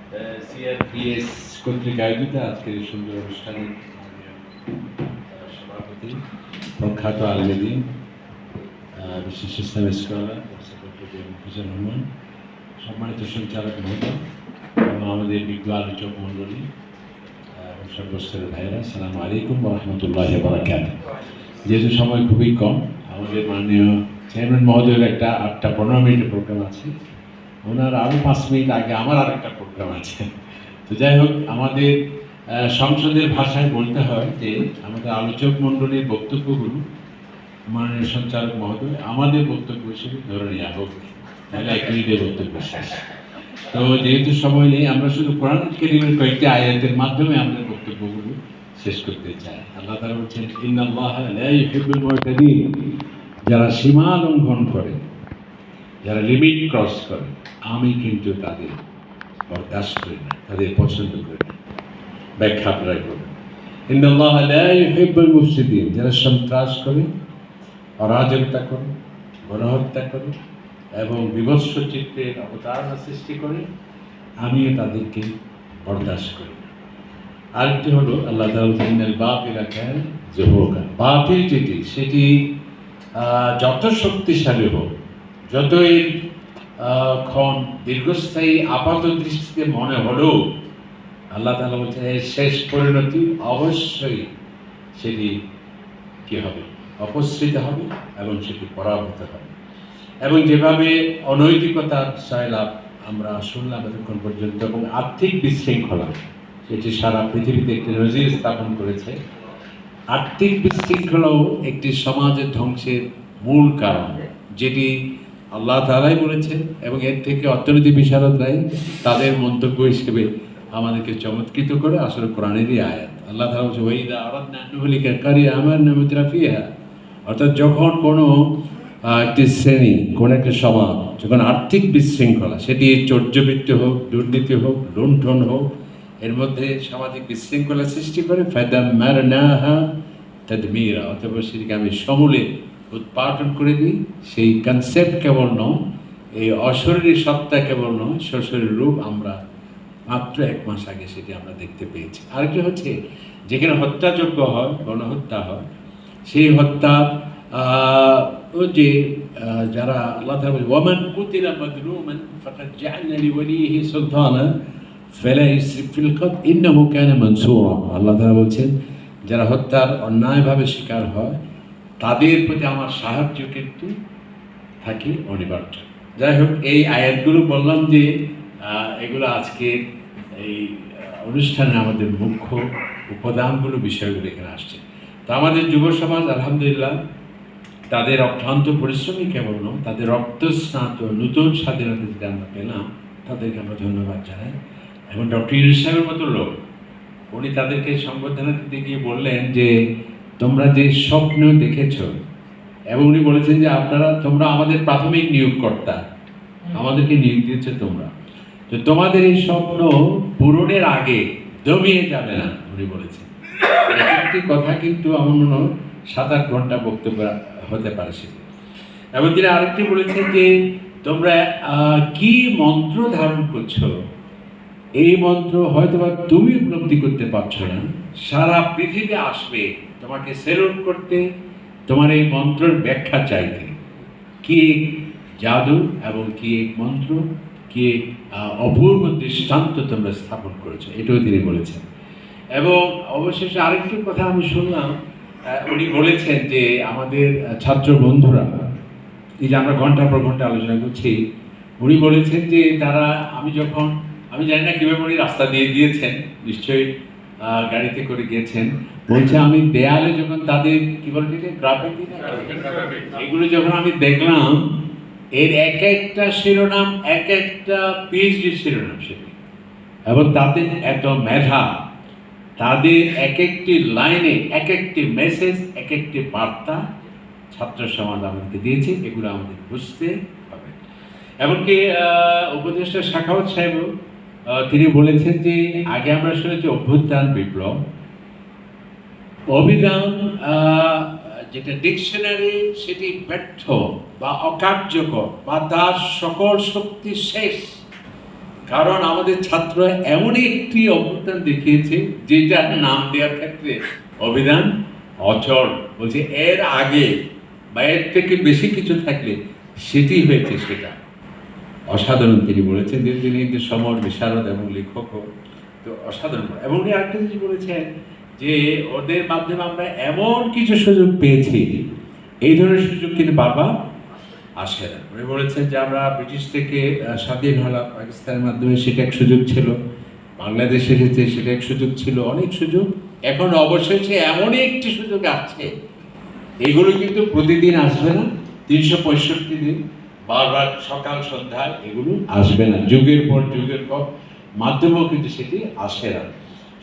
CRPS কর্তৃক আয়োজিত আজকের এই সুন্দর অনুষ্ঠানের সভাপতি প্রখ্যাত আলমেদিন বিশিষ্ট ইসলামী স্কলার মুফিজুর রহমান, সম্মানিত সঞ্চালক মহোদয় এবং আমাদের বিজ্ঞ আলোচক মণ্ডলী এবং সর্বস্তরের ভাইয়েরা, আসসালামু আলাইকুম ওয়া রাহমাতুল্লাহি ওয়া বারাকাতুহু। যেহেতু সময় খুবই কম, আমাদের মাননীয় চেয়ারম্যান মহোদয়ের একটা 8টা-15 মিনিটের প্রোগ্রাম আছে, ওনার আরও 5 মিনিট আগে আমার আরেকটা প্রোগ্রাম আছে। তো যাই হোক, আমাদের সংসদের ভাষায় বলতে হয় যে আমাদের আলোচক মণ্ডলীর বক্তব্যগুলো মাননীয় সঞ্চালক মহোদয় আমাদের বক্তব্য হিসেবে ধরে নেওয়া হোক, তাহলে 1 মিনিটের বক্তব্য শেষ। তো যেহেতু সময় নেই, আমরা শুধু কোরআন কারীমের কয়েকটি আয়াতের মাধ্যমে আমাদের বক্তব্যগুলো শেষ করতে চাই। আল্লাহ তাআলা বলছেন, ইন্নাল্লাহা লা ইউহিব্বুল মু'তাদিন, যারা সীমা লঙ্ঘন করে, যারা লিমিট ক্রস করে, আমি কিন্তু তাদের বরদাস্ত করি না, তাদের পছন্দ করি না। ব্যাখ্যা আপনারা করবেন। ইন্নাল্লাহা লা ইউহিব্বুল মুফসিদিন, যারা সন্ত্রাস করে, অরাজকতা করে, গণহত্যা করে এবং বিভৎস চিত্রের অবতারণা সৃষ্টি করে, আমিও তাদেরকে বরদাস্ত করি না। আরেকটি হলো আল্লাহ তাআলা বলেন, বাতিলা কানা যুহুকা, বাতিল যেটি সেটি যত শক্তিশালী হোক, যতই ক্ষণ দীর্ঘস্থায়ী আপাত দৃষ্টিতে মনে হলেও, আল্লাহ তাআলা বলছেন এর শেষ পরিণতি অবশ্যই সেটি কি হবে, অপসৃত হবে এবং সেটি পরাভূত হবে। এবং যেভাবে অনৈতিকতার সয়লাভ আমরা শুনলাম এতক্ষণ পর্যন্ত, এবং আর্থিক বিশৃঙ্খলা সেটি সারা পৃথিবীতে একটি নজির স্থাপন করেছে। আর্থিক বিশৃঙ্খলাও একটি সমাজের ধ্বংসের মূল কারণ, যেটি আল্লাহ তাআলাই বলেছেন এবং এর থেকে অর্থনীতি বিশারদরাই তাদের মন্তব্য হিসেবে আমাদেরকে চমৎকৃত করে আসলে কোরআনেরই আয়াত। আল্লাহ তাআলা বলছে, ওয়াইদা আরাদনা আন নুহলিকা কারিয়া আমারনা মুতরাফিহা, অর্থাৎ যখন কোনো একটি শ্রেণী, কোনো একটা সমাজ যখন আর্থিক বিশৃঙ্খলা, সেটি চৌর্যবৃত্তি হোক, দুর্নীতি হোক, লুণ্ঠন হোক, এর মধ্যে সামাজিক বিশৃঙ্খলা সৃষ্টি করে, ফাদাম্মারনাহা তাদমীরা, অথবা সেটিকে আমি সমূলে উৎপাদন করে দিই। সেই কনসেপ্ট কেবল নয়, এই অশরীরী সত্তা কেবল নয়, সশরীর রূপ আমরা মাত্র 1 মাস আগে সেটি আমরা দেখতে পেয়েছি। আরেকটি হচ্ছে, যেখানে হত্যাযোগ্য হয়, গণহত্যা হয়, সেই হত্যা ও যে যারা আল্লাহ তাআলা বলেন, ওয়ামান কুতিলা মাজলুমান ফাকাদ জাআলনা লিওয়ালিহি সুলতানান ফালা ইসরিফ ফিল কতল ইন্নাহু কানা মানসুরা। আল্লাহ তাআলা বলছেন, যারা হত্যার অন্যায়ভাবে শিকার হয় তাদের প্রতি আমার সাহায্য কিন্তু থাকে অনিবার্য। যাই হোক, এই আয়াতগুলো বললাম যে এগুলো আজকে এই অনুষ্ঠানে আমাদের মুখ্য উপাদানগুলো, বিষয়গুলো এখানে আসছে। তো আমাদের যুব সমাজ আলহামদুলিল্লাহ তাদের অক্লান্ত পরিশ্রমী কেবল নয়, তাদের রক্তস্নাত নতুন স্বাধীনতা যেটা আমরা পেলাম, তাদেরকে আমরা ধন্যবাদ জানাই। এবং ডক্টর ইউনূস সাহেবের মতো লোক, উনি তাদেরকে সংবর্ধনা দিতে গিয়ে বললেন যে তোমরা যে স্বপ্ন দেখেছ, এবং উনি বলেছেন যে তোমরা আমাদের প্রাথমিক নিয়োগকর্তা, আমাদেরকে নিয়োগ দিয়েছে তোমরা, তো তোমাদের এই স্বপ্ন পূরণের আগে দমিয়ে যাবে না, উনি বলেছেন। একটি কথা কিন্তু আমার মনে হয় 7-8 ঘন্টা বক্তব্য হতে পারে সেটি। এবং তিনি আরেকটি বলেছেন যে তোমরা কি মন্ত্র ধারণ করছো, এই মন্ত্র হয়তোবা তুমি উপলব্ধি করতে পারছো না, সারা পৃথিবী আসবে তোমাকে সেলুট করতে, তোমার এই মন্ত্রের ব্যাখ্যা চাইতে। কি জাদু এবং কি মন্ত্র, কি অপূর্ব দৃষ্টান্ত তোমরা স্থাপন করেছো, এটাও তিনি বলেছেন। এবং অবশেষে আরেকটি কথা আমি শুনলাম, উনি বলেছেন যে আমাদের ছাত্র বন্ধুরা, এই যে আমরা ঘন্টার পর ঘন্টা আলোচনা করছি, উনি বলেছেন যে আমি জানি না কীভাবে উনি রাস্তা দিয়ে দিয়েছেন, নিশ্চয়ই গাড়িতে করে গিয়েছেন, বলছে আমি দেয়ালে যখন তাদের কি বলে গ্রাফিক, এগুলো যখন আমি দেখলাম, এর এক একটা শিরোনাম এক একটা পিএইচডি শিরোনাম সেটি, এবং তাদের এত মেধা, তাদের এক একটি লাইনে এক একটি মেসেজ, এক একটি বার্তা ছাত্র সমাজ আমাদেরকে দিয়েছে, এগুলো আমাদের বুঝতে হবে। এমনকি উপদেষ্টা শাখাওয়াত সাহেবও তিনি বলেছেন যে আগে আমরা শুনেছি অভ্যুত্থান, বিপ্লব, অভিধান যেটা ডিকশনারি সেটি ব্যর্থ বা অকার্যকর বা তার সকল শক্তি শেষ, কারণ আমাদের ছাত্র এমন একটি অবদান দেখিয়েছে যেটার নাম দেওয়ার ক্ষেত্রে অভিধান অচল। বলছে এর আগে বা এর থেকে বেশি কিছু থাকলে সেটি হয়েছে সেটা। অসাধারণ তিনি বলেছেন যে তিনি কিন্তু সমর বিশারদ এবং লেখকও, তো অসাধারণ। এবং উনি আরেকটা জিনিস বলেছেন যে ওদের মাধ্যমে আমরা এমন কিছু সুযোগ পেয়েছি, এই ধরনের সুযোগ কিন্তু বারবার আসে না। উনি বলেছেন যে আমরা ব্রিটিশ থেকে স্বাধীন হলাম, পাকিস্তানের মাধ্যমে সেটা এক সুযোগ ছিল, বাংলাদেশ এসেছে সেটা এক সুযোগ ছিল, অনেক সুযোগ। এখন অবশেষে এমনই একটি সুযোগ আসছে, এগুলো কিন্তু প্রতিদিন আসবে না, 365 দিন বারবার সকাল সন্ধ্যায় এগুলো আসবে না, যুগের পর যুগের পর মাধ্যমেও কিন্তু সেটি আসে না।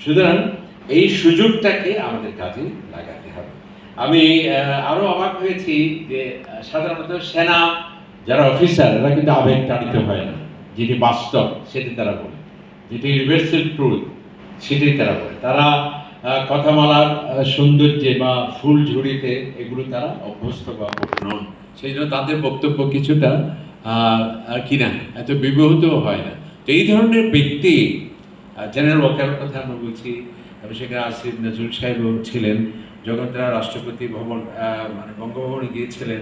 সুতরাং এই সুযোগটাকে আমাদের কাজে লাগাতে হবে। আমি আরো অবাক হয়েছি যে সাধারণত সেনা যারা অফিসার এরা কিন্তু আবেগ তাড়িত হয় না, যেটি বাস্তব সেটি তারা বলে, যেটি ইউনিভার্সাল ট্রুথ সেটাই তারা বলে। তারা কথামালার সৌন্দর্যে বা ফুল ঝুড়িতে এগুলো তারা অভ্যস্ত বা নন, সেই জন্য তাদের বক্তব্য কিছুটা কি না এত বিবহূত হয় না। তো এই ধরনের ব্যক্তি, জেনারেল ওয়াকারের কথা আমরা বলছি, সেখানে আসিফ নজরুল সাহেবও ছিলেন, যখন তারা রাষ্ট্রপতি ভবন মানে বঙ্গভবনে গিয়েছিলেন,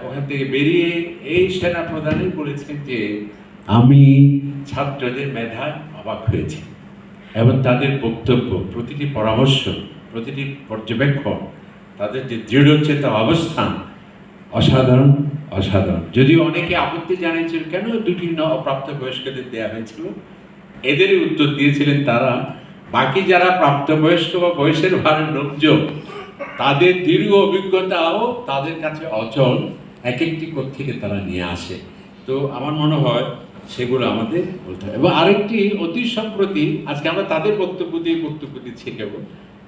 ওখান থেকে বেরিয়ে এই সেনা প্রধানই বলেছেন যে আমি ছাত্রদের মেধায় অবাক হয়েছি এবং তাদের বক্তব্য, প্রতিটি পরামর্শ, প্রতিটি পর্যবেক্ষণ, তাদের যে দৃঢ়চেতা অবস্থান অসাধারণ অসাধারণ। যদিও অনেকে আপত্তি জানিয়েছিল কেন দুটি প্রাপ্তবয়স্কদের দেওয়া হয়েছিল, এদেরই উত্তর দিয়েছিলেন তারা, বাকি যারা প্রাপ্তবয়স্ক বা বয়সের ভারে লোকজন তাদের দীর্ঘ অভিজ্ঞতাও তাদের কাছে অচল, এক একটি থেকে তারা নিয়ে আসে। তো আমার মনে হয় সেগুলো আমাদের বলতে হবে। এবং আরেকটি অতি সম্প্রতি আজকে আমরা তাদের বক্তব্য দিচ্ছি কেবল,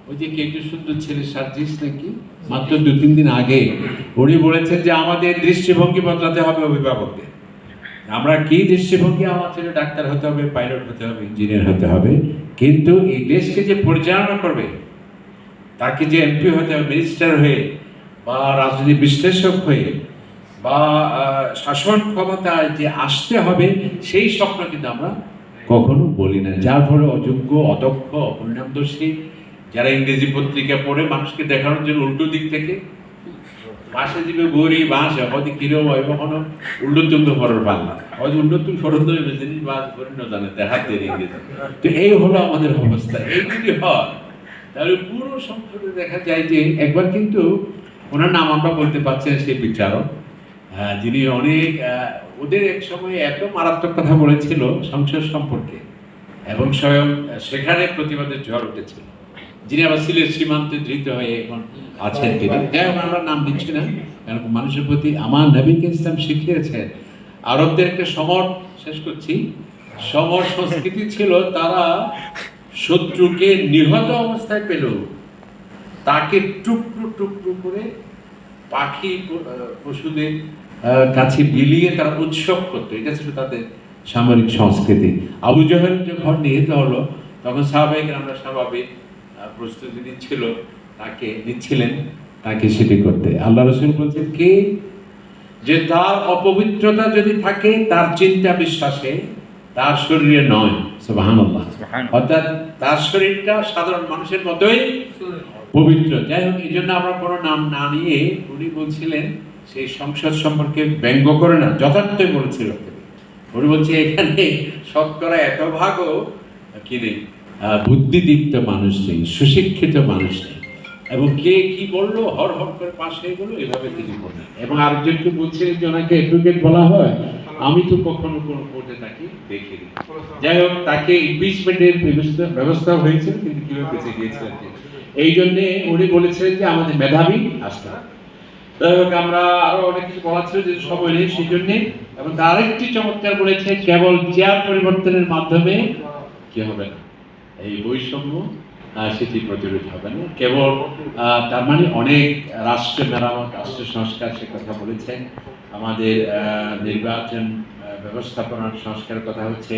ওই যে কে একটু সুন্দর ছেলে সার্জিস নাকি মাত্র 2-3 দিন আগে উনি বলেছেন যে আমাদের দৃষ্টিভঙ্গি বদলাতে হবে অভিভাবকদের। আমরা কি দৃষ্টিভঙ্গি, আমার ছেলে ডাক্তার হতে হবে, পাইলট হতে হবে, ইঞ্জিনিয়ার হতে হবে, কিন্তু এই দেশকে যে পরিচালনা করবে, তাকে যে এমপি হতে হবে, মিনিস্টার হয়ে বা রাজনীতি বিশ্লেষক হয়ে বা শাসন ক্ষমতায় যে আসতে হবে, সেই স্বপ্ন কিন্তু আমরা কখনো বলি না। যার ফলে অযোগ্য, অদক্ষ, অপরিণামদর্শী যারা ইংরেজি পত্রিকা পড়ে মানুষকে দেখানোর জন্য উল্টো দিক থেকে পাশে দিবে গরি বাঁশ হয়তো কিরম হয় কখনো উল্টোতুল্য ফরর বাংলা, হয়তো উল্টোতুল ফরর জিনিস বাস করে না জানে দেখাতে ইংরেজি। তো এই হলো আমাদের অবস্থা। এই যদি হয় তাহলে পুরো সংসদে দেখা যায় যে একবার কিন্তু ওনার নাম আমরা বলতে পারছি না, সেই বিচারক যিনি অনেক ওদের এক সময় এত মারাত্মক কথা বলেছিল সংসদ সম্পর্কে এবং স্বয়ং সেখানে প্রতিবাদের ঝড় উঠেছিল, যিনি আবার সিলেট সীমান্তে ধৃত হয়ে এখন আছেন তিনি। যাই হোক আমরা নাম দিচ্ছি না, কারণ মানুষের প্রতি আমার নবীকে ইসলাম শিখিয়েছেন। আরবদের একটা সমর, শেষ করছি, সমর সংস্কৃতি ছিল, তারা শত্রুকে নিহত অবস্থায় পেল তাকে টুকরো টুকরো করে পাখি পশুদের কাছে বিলিয়ে তারা উৎসব করতো, এটা ছিল তাদের সামরিক সংস্কৃতি। আবু জাহেল যখন নিহত হলো তখন আমরা স্বাভাবিক প্রস্তুতি নিচ্ছিলেন তাকে সেটি করতে। আল্লাহ রাসূল বলছেন কি যে তার অপবিত্রতা যদি থাকে তার চিন্তা বিশ্বাসে, তার শরীরে নয়। সুবহানাল্লাহ। অর্থাৎ তার শরীরটা সাধারণ মানুষের মতোই পবিত্র। যাই হোক, এই জন্য আমরা কোনো নাম না নিয়ে উনি বলছিলেন সেই সংসদ সম্পর্কে ব্যঙ্গ করে না, যথার্থই বলেছিল। উনি বলছে এখানে শতকরা এত ভাগও কি নেই, বুদ্ধিদীপ্ত মানুষ নেই, সুশিক্ষিত মানুষ নেই, এবং কে কি বললো হর হর করে পাশ হয়ে গেলো, এভাবে তিনি বললেন। এবং আরেকজনকে বলছিলেন যে ওনাকে অ্যাডভোকেট বলা হয়, আমি তো কখনো কোনো কোর্টে তাকে দেখিনি। যাই হোক, তাকে ইমপিচমেন্টের ব্যবস্থা হয়েছিল, কিন্তু কিভাবে বেঁচে গিয়েছিলেন। এই জন্যে উনি বলেছিলেন যে আমাদের মেধাবী আসতে হবে। যাই হোক, আমরা আরো অনেক কিছু বলা ছিল যে সময় নেই সেই জন্যে। এবং তার আরেকটি চমৎকার বলেছে, কেবল চেয়ার পরিবর্তনের মাধ্যমে কি হবে না, এই বৈষম্য সেটি প্রতিরোধ হবে না। কেবল তার মানে অনেক রাষ্ট্র মেরামত, রাষ্ট্র সংস্কার সে কথা বলেছেন। আমাদের নির্বাচন ব্যবস্থাপনার সংস্কারের কথা হচ্ছে,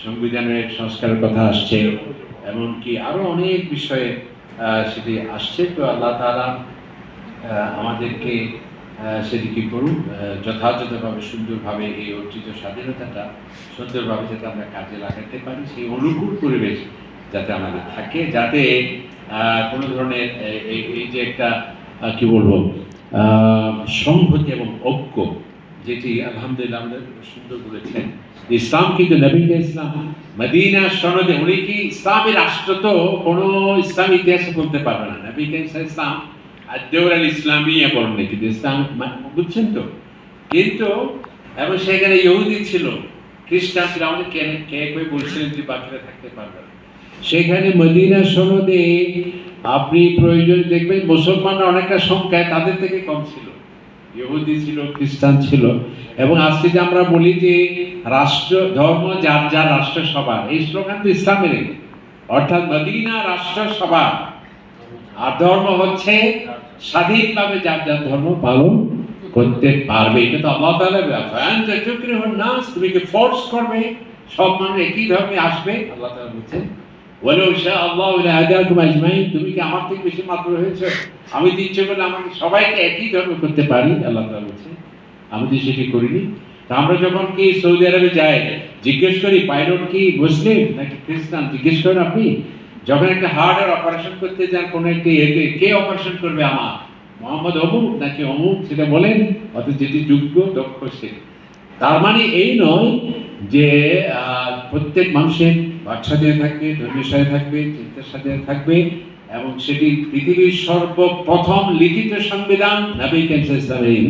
সংবিধানের সংস্কারের কথা আসছে, এমনকি আরো অনেক বিষয়ে সেটি আসছে। তো আল্লাহ তাআলা আমাদেরকে সেদিকে করুক, যথাযথভাবে সুন্দরভাবে এই অর্জিত স্বাধীনতাটা সুন্দরভাবে যাতে আমরা কাজে লাগাতে পারি, সেই অনুকূল পরিবেশ যাতে আমাদের থাকে, যাতে কোনো ধরনের এই যে একটা কি বলবো সংহতি এবং ঐক্য, যেটি আলহামদুলিল্লাহ আমাদের সুন্দর বলেছেন। ইসলাম কিন্তু নবীকে ইসলাম মদিনা সনদে, উনি কি ইসলামী রাষ্ট্র তো কোনো ইসলামী ইতিহাসে বলতে পারবে না। নবীকে ইসলাম আর দেওয়াল ইসলামিয়া বলেন কিন্তু ইসলাম, বুঝছেন তো? কিন্তু এবং সেখানে ইহুদি ছিল, খ্রিস্টান ছিল, আমাদের কে কে কই বলছিলেন যে বাকিরা থাকতে পারবে না। সেখানে মদিনা সনদে আপনি প্রয়োজন দেখবেন মুসলমানরা অনেকটা সংখ্যায় তাদের থেকে কম ছিল, ইহুদি ছিল, খ্রিস্টান ছিল। এবং আজকে যে আমরা বলি যে রাষ্ট্র ধর্ম যার যার রাষ্ট্র সভা, এই স্লোগান তো ইসলামের, অর্থাৎ মদিনা রাষ্ট্র সভা, আর ধর্ম হচ্ছে স্বাধীনভাবে যার যার ধর্ম পালন করতে পারবে। এটা তো আল্লাহ তাআলা নাস, তুমি কি ফোর্স করবে সব মানুষ একই ধর্মে আসবে? আল্লাহ তাআলা বলছেন ওয়ালাউ শাআ আল্লাহু লাহাদাকুম আজমাইন, তুমি কি আমার থেকে বেশি মাত্র হয়েছে? আমি তো ইচ্ছে করলে আমাকে সবাইকে একই ধর্ম করতে পারি, আল্লাহ তাআলা বলছেন। আমি তো সেটি করিনি। তা আমরা যখন কি সৌদি আরবে যাই, জিজ্ঞেস করি পাইলট কি মুসলিম নাকি খ্রিস্টান, জিজ্ঞেস করেন আপনি? যখন একটা হার্টের অপারেশন করতে যান কোনো একটি এতে, কে অপারেশন করবে আমার, মোহাম্মদ অমুক নাকি অমুক, সেটা বলেন, অর্থাৎ যেটি যোগ্য দক্ষ সে। তার মানে এই নয় যে প্রত্যেক মানুষের বাচ্চাদের থাকবে, ধর্মের সাথে থাকবে, চিন্তার সাথে থাকবে, এবং সেটি পৃথিবীর সর্বপ্রথম লিখিত সংবিধান নবী ইসলামের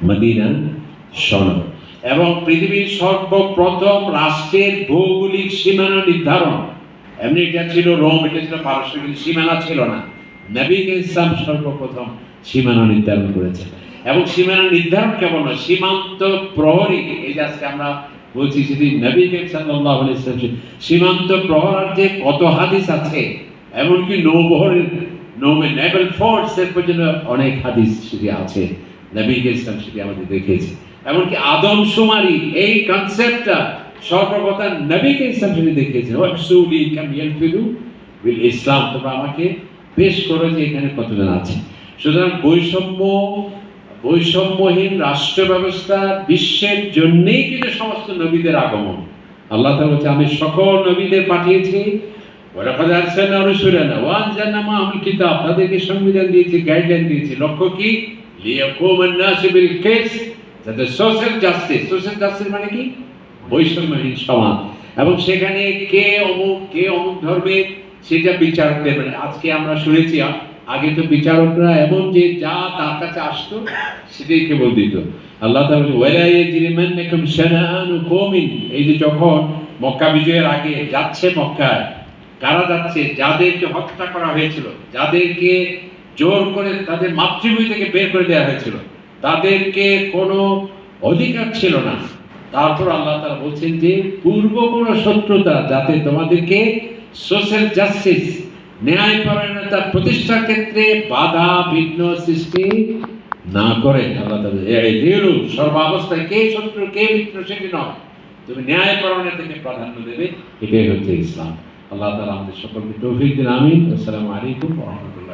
মদিনা সনদ, এবং পৃথিবীর সর্বপ্রথম রাষ্ট্রের ভৌগোলিক সীমানা নির্ধারণ। এমনি এটা ছিল রোম, এটা ছিল পারস্য, কিন্তু সীমানা ছিল না। নবী ইসলাম সর্বপ্রথম সীমানা নির্ধারণ করেছে। এবং সীমানা নির্ধারণ কেবল নয়, সীমান্ত প্রহরী, এই যে আজকে আমরা বলছি সেটি নবী সাল্লাল্লাহু আলাইহি ওয়াসাল্লাম। সীমান্ত প্রহরার্থে কত হাদিস আছে, এমনকি নৌবহরের নেভাল ফোর্সের পর্যন্ত অনেক হাদিস সেটি আছে, নবী ইসলাম সেটি আমাদের দেখিয়েছে। এমনকি আদমশুমারি এই কনসেপ্টটা সর্বপ্রথম নবী ইসলাম সেটি দেখিয়েছেন। ওয়াসুলি কাম ইয়ালফিদু বিল ইসলাম, তোমরা আমাকে পেশ করো যে এখানে কতজন আছে। সুতরাং বৈষম্যহীন রাষ্ট্র ব্যবস্থা বিশ্বের জন্যেই কিন্তু সমস্ত নবীদের আগমন। আল্লাহ তাআলা বলছে আমি সকল নবীদের পাঠিয়েছি, ওয়ালাকাদ আরসালনা রাসূলানা ওয়া আনজালনা মাআহুল কিতাব, তাদেরকে সংবিধান দিয়েছি, গাইডলাইন দিয়েছি। লক্ষ্য কি? লিয়াকুমান নাসু বিল কিসত, যাতে সোশ্যাল জাস্টিস মানে কি? বৈষম্যহীন সমাজ। এবং সেখানে কে অমুক ধর্মের সেটা বিচারক দেবেন। আজকে আমরা শুনেছি আগে তো বিচারকরা এমন যে যা তার কাছে আসতো সেটাই কেবল দিত। আল্লাহ তাআলা বলেন ওয়ালা ইয়াজরিমান্নাকুম শানাআনু কওমিন, এই যে যখন মক্কা বিজয়ের আগে যাচ্ছে মক্কায়, কারা যাচ্ছে? যাদেরকে হত্যা করা হয়েছিল, যাদেরকে জোর করে তাদের মাতৃভূমি থেকে বের করে দেওয়া হয়েছিল, তাদেরকে কোনো অধিকার ছিল না। তারপর আল্লাহ তাআলা বলছেন যে পূর্ব কোনো শত্রুতা যাতে তোমাদেরকে সোশ্যাল জাস্টিস, ন্যায়পরায়ণতা প্রতিষ্ঠার ক্ষেত্রে বাধা বিঘ্ন সৃষ্টি না করে। আল্লাহ তাআলা এই দিলু সর্বাবস্থায় কে শত্রু কে মিত্র সেটি নয়, তুমি ন্যায়পরায়ণতাকে প্রাধান্য দেবে, এটাই হচ্ছে ইসলাম। আল্লাহ তাআলা আমাদের সকলকে তৌফিক দিন, আমিন। আসসালামু আলাইকুম ওয়া রাহমাতুল্লাহ।